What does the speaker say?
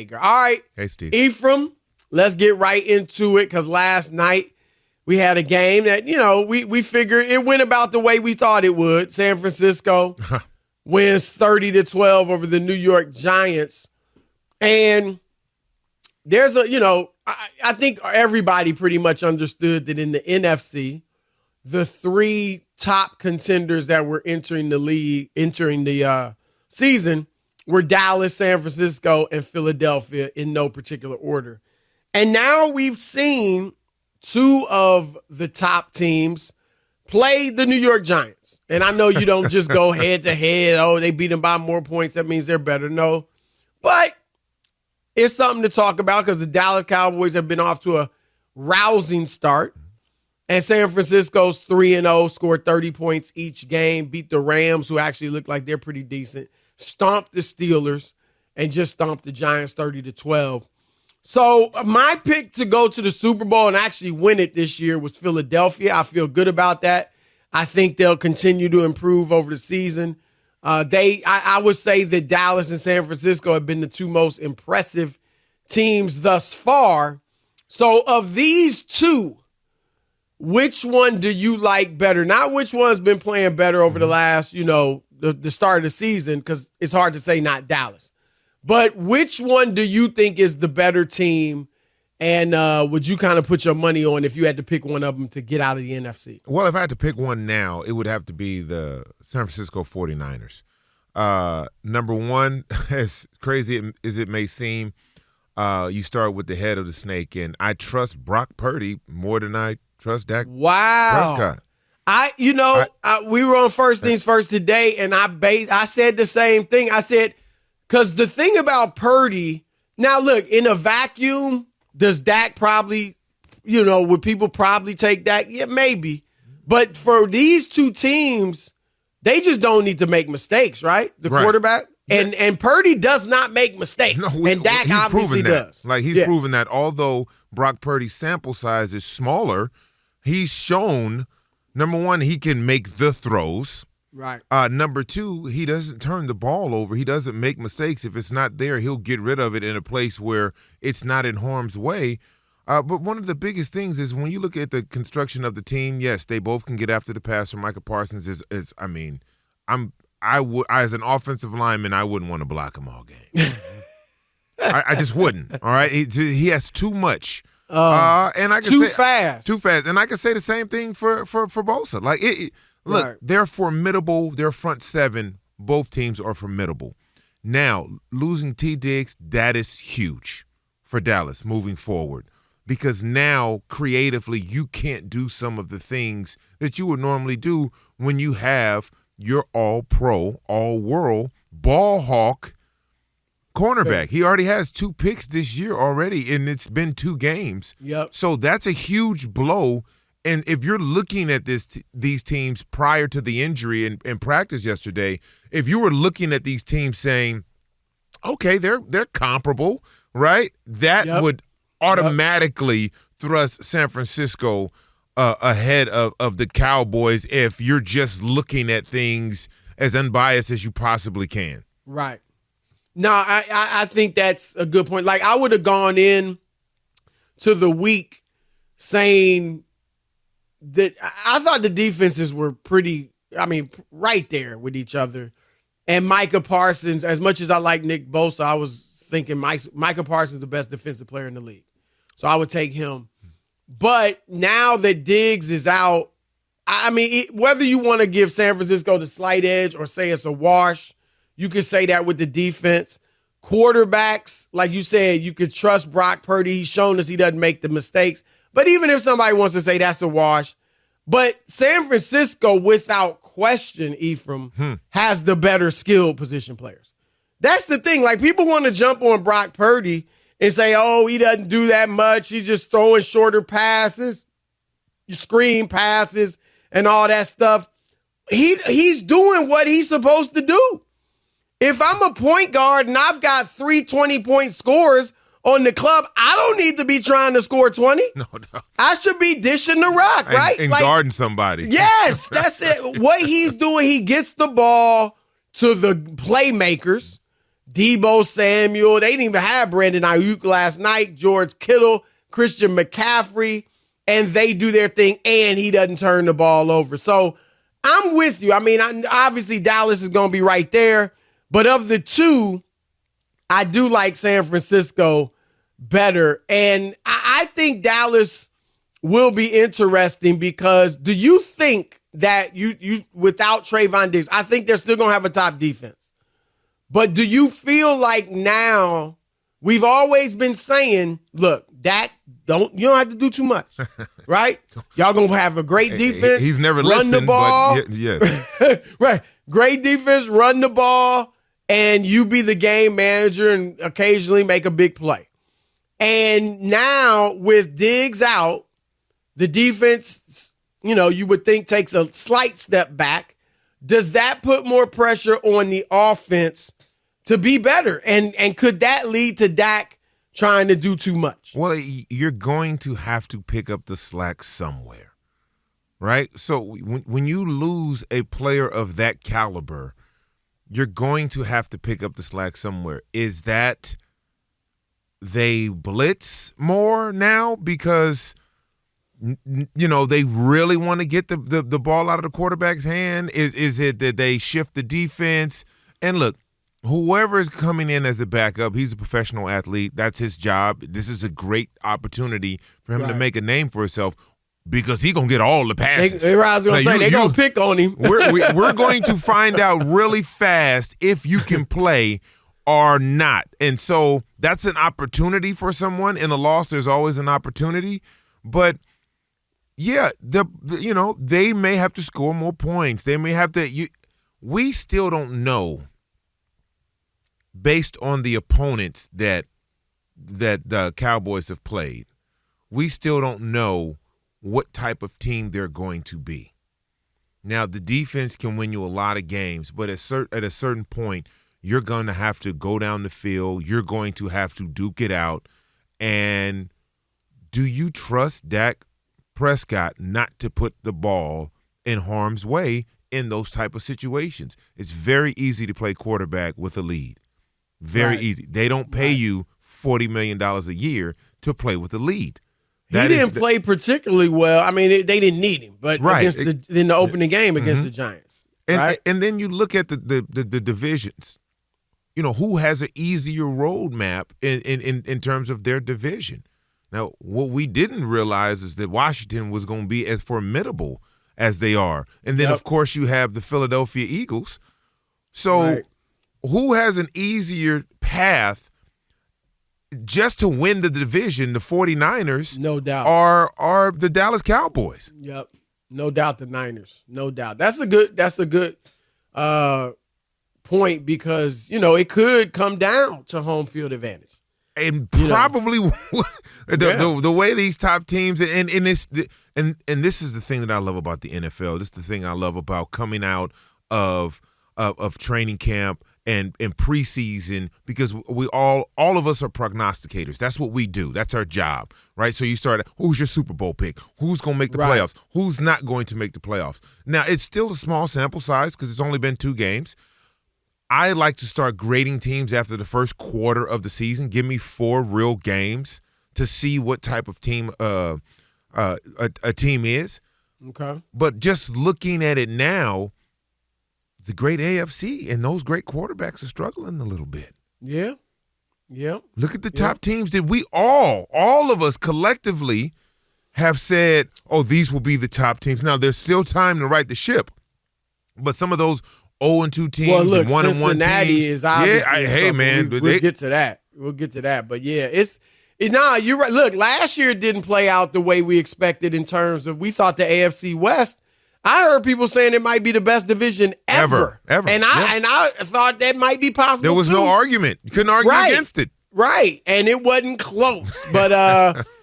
Hager. All right, Hey, Steve. Ephraim, let's get right into it because last night we had a game that, we figured it went about the way we thought it would. San Francisco wins 30-12 over the New York Giants. And there's I think everybody pretty much understood that in the NFC, the three top contenders that were entering the season were Dallas, San Francisco, and Philadelphia in no particular order. And now we've seen two of the top teams play the New York Giants. And I know you don't just go head to head. Oh, they beat them by more points. That means they're better. No. But it's something to talk about because the Dallas Cowboys have been off to a rousing start. And San Francisco's 3-0, scored 30 points each game, beat the Rams, who actually look like they're pretty decent, stomped the Steelers, and just stomped the Giants 30-12. So my pick to go to the Super Bowl and actually win it this year was Philadelphia. I feel good about that. I think they'll continue to improve over the season. I would say that Dallas and San Francisco have been the two most impressive teams thus far. So of these two, which one do you like better? Not which one's been playing better over the last, the start of the season, because it's hard to say not Dallas. But which one do you think is the better team? And would you kind of put your money on if you had to pick one of them to get out of the NFC? Well, if I had to pick one now, it would have to be the San Francisco 49ers. Number one, as crazy as it may seem, you start with the head of the snake, and I trust Brock Purdy more than I trust Dak Prescott. We were on First Things First today, and I said the same thing. I said, because the thing about Purdy, now look, in a vacuum, does Dak probably, would people probably take Dak? Yeah, maybe. But for these two teams, they just don't need to make mistakes, right? The quarterback. And Purdy does not make mistakes. No, and Dak obviously does. Like, he's proven that although Brock Purdy's sample size is smaller, he's shown, number one, he can make the throws. Right. Number two, he doesn't turn the ball over. He doesn't make mistakes. If it's not there, he'll get rid of it in a place where it's not in harm's way. But one of the biggest things is when you look at the construction of the team, yes, they both can get after the passer. Micah Parsons as an offensive lineman, I wouldn't want to block him all game. I just wouldn't. All right, he has too much. And I can too fast. And I can say the same thing for Bosa. Like look, right. They're formidable. Their front seven, both teams are formidable. Now, losing T. Diggs, that is huge for Dallas moving forward because now creatively you can't do some of the things that you would normally do when you have your all-pro, all-world ball hawk cornerback. He already has 2 picks this year already, and it's been 2 games. Yep. So that's a huge blow. And if you're looking at these teams prior to the injury in practice yesterday, if you were looking at these teams saying, okay, they're comparable, right? That would automatically thrust San Francisco ahead of the Cowboys if you're just looking at things as unbiased as you possibly can. Right. No, I think that's a good point. Like, I would have gone in to the week saying that I thought the defenses were pretty, right there with each other. And Micah Parsons, as much as I like Nick Bosa, I was thinking Micah Parsons is the best defensive player in the league. So I would take him. But now that Diggs is out, whether you want to give San Francisco the slight edge or say it's a wash, you could say that with the defense. Quarterbacks, like you said, you could trust Brock Purdy. He's shown us he doesn't make the mistakes. But even if somebody wants to say that's a wash, but San Francisco, without question, Ephraim, has the better skilled position players. That's the thing. Like, people want to jump on Brock Purdy and say, oh, he doesn't do that much. He's just throwing shorter passes, screen passes, and all that stuff. He's doing what he's supposed to do. If I'm a point guard and I've got 3 20-point scores on the club, I don't need to be trying to score 20. No. I should be dishing the rock, right? And guarding somebody. Yes, that's it. What he's doing, he gets the ball to the playmakers. Debo Samuel. They didn't even have Brandon Ayuk last night, George Kittle, Christian McCaffrey, and they do their thing, and he doesn't turn the ball over. So I'm with you. I mean, obviously Dallas is going to be right there, but of the two, I do like San Francisco better. And I think Dallas will be interesting because do you think that you without Trayvon Diggs, I think they're still going to have a top defense. But do you feel like now we've always been saying, look, Dak, you don't have to do too much, right? Y'all going to have a great defense. He's never run listened, the ball. But yes. Right. Great defense, run the ball, and you be the game manager and occasionally make a big play. And now with Diggs out, the defense, you would think takes a slight step back. Does that put more pressure on the offense to be better? And could that lead to Dak trying to do too much? Well, you're going to have to pick up the slack somewhere, right? So when you lose a player of that caliber, you're going to have to pick up the slack somewhere. Is that they blitz more now because they really want to get the ball out of the quarterback's hand? Is it that they shift the defense? And look, whoever is coming in as a backup, he's a professional athlete. That's his job. This is a great opportunity for him to make a name for himself because he's going to get all the passes. They're going to pick on him. We're going to find out really fast if you can play or not. And so that's an opportunity for someone. In a loss, there's always an opportunity. But yeah, they may have to score more points. They may have to. We still don't know, based on the opponents that the Cowboys have played. We still don't know what type of team they're going to be. Now, the defense can win you a lot of games, but at a certain point, you're going to have to go down the field. You're going to have to duke it out. And do you trust Dak Prescott not to put the ball in harm's way in those type of situations? It's very easy to play quarterback with a lead. Very easy. They don't pay you $40 million a year to play with a lead. He didn't play particularly well. I mean, they didn't need him, but in the opening game against the Giants. And then you look at the divisions. Who has an easier roadmap in terms of their division? Now, what we didn't realize is that Washington was going to be as formidable as they are. And then, of course, you have the Philadelphia Eagles. So who has an easier path just to win the division? The 49ers, no doubt, are the Dallas Cowboys. Yep, no doubt the Niners, no doubt. That's a good point because it could come down to home field advantage. And probably the way these top teams and this is the thing that I love about the NFL. This is the thing I love about coming out of training camp and preseason, because all of us are prognosticators. That's what we do. That's our job, right? So you start, who's your Super Bowl pick? Who's going to make the playoffs? Who's not going to make the playoffs? Now, it's still a small sample size because it's only been 2 games. I like to start grading teams after the first quarter of the season. Give me 4 real games to see what type of team a team is. Okay. But just looking at it now, the great AFC and those great quarterbacks are struggling a little bit. Yeah. Yeah. Look at the top teams that we all of us collectively have said, oh, these will be the top teams. Now, there's still time to right the ship, but some of those 0-2 teams and 1-1 teams. Cincinnati is obviously. Hey, man. We'll get to that. But yeah, you're right. Look, last year it didn't play out the way we expected in terms of we thought the AFC West. I heard people saying it might be the best division ever. And I thought that might be possible. There was no argument. You couldn't argue against it. Right. And it wasn't close. But